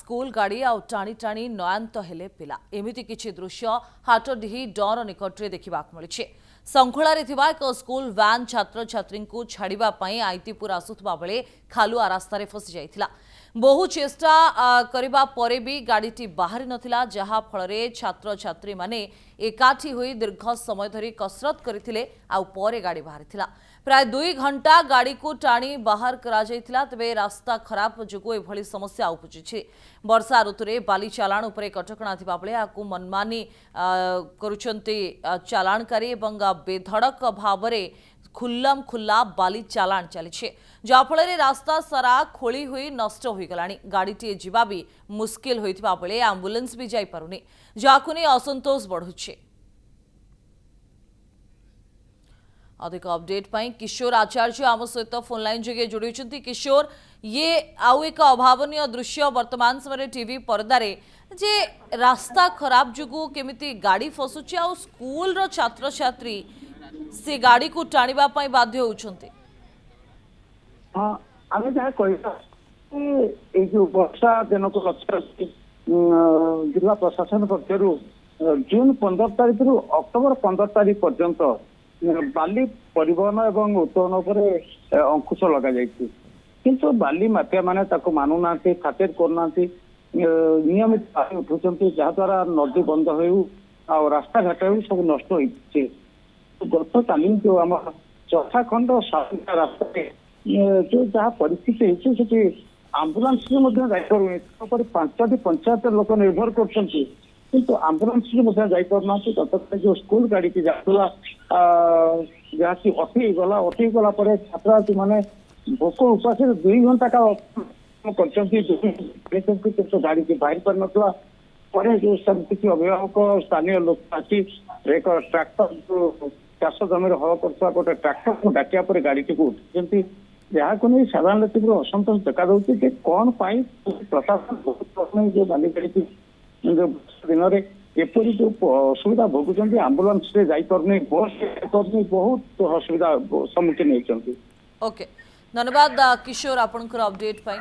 School गाड़ी आउ टाणी टाणी नयांत हेले पिला एमिति किछि दृश्य हाटडीही डर निकटरे देखा मिली। संखुलारे थिबा एक स्कूल वैन छात्र छात्री को छाड़िबा पई आईतीपुर आसुथबा बेले खालुआ रास्तार फसी जाइथिला। बहु चेष्टा करिबा परे भी गाड़ीटी बाहरी नथिला, जहा फलरे छात्र छात्री माने एकाठी होई दीर्घ समय धरी कसरत करथिले आउ परे गाड़ी बाहरिथिला। प्राय 2 घंटा गाड़ी को टाणी बाहर करा जाइथिला, तबे रास्ता खराब जुगु एभली समस्या उपजिछि। वर्षा ऋतुरे बाली चालाण उपरे कटकणा थिबा बेले आकु मनमानी करूछन्ति चालाणकारी एवं बेधड़क भावरे खुल्लम खुल्ला बाली चालाण चली, जहाँफल रास्ता सारा खोली हुई नष्ट हो गलानी। गाड़ीटी जीवा भी मुस्किल होइथिबा बेले एम्बुलेंस भी जाई पारुनी, जाहाकु नै असंतोष बढ़ुछि। अधिक अपडेट पाई किशोर आचार्य आम सहित फोन लाइन जगे जोड़ी। किशोर, ये आउ एक अभावनीय दृश्य वर्तमान समय टीवी पर्दारे जे रास्ता खराब जुगु केमिति गाड़ी फसुची आ स्कूल रो छात्र छात्री से गाड़ी को टाणिबा पई बाध्य होउछन्ते। हां, आमे जा कहिबा ए जो वर्षा दिन को लक्ष्य जिला प्रशासन पक्षरु जून 15 तारिख रु अक्टोबर 15 तारिख पर्यंत बाली परिवहन एवं उत्तोलन पर अंकुश लगा जाइछि, किंतु बाली माफिया माने ताको मानु नांती, खातिर करना नियमित पानी उठुचंती, जहा द्वारा नदी बंद हो रास्ता घाट सब नष्ट होइछि। गत काली जो आम चौथा खंड सातटा रास्ता जो जहाँ परिस्थिति होती आम्बुलांस जापर 5टी पंचायत लोक निर्भर करछंती, किंतु आम्बुलांस जापारना। गत जो स्कूल गाड़ी की जाऊला जहाँ की अटि गला छात्र छात्री मैंने भोक उपास 2 घंटा का गाड़ी की बाहर पार नाला। जो किसी अभिभावक स्थानीय लोक आसी एक ट्राक्टर जो चाष जमी हल कर गोटे ट्राक्टर को डाकिया पर गाड़ी टी उठी, जहाँ को नहीं साधारण लोक असंतोष देखा दूसरी कौन पाई प्रशासन बहुत जो बाली गाड़ी जो दिन में एपरी जो असुविधा भोगुंट आम्बुलांस जापारे बस बहुत असुविधा सम्मुखीन होती। ओके, धन्यवाद किशोर आपनकर अपडेट पाई।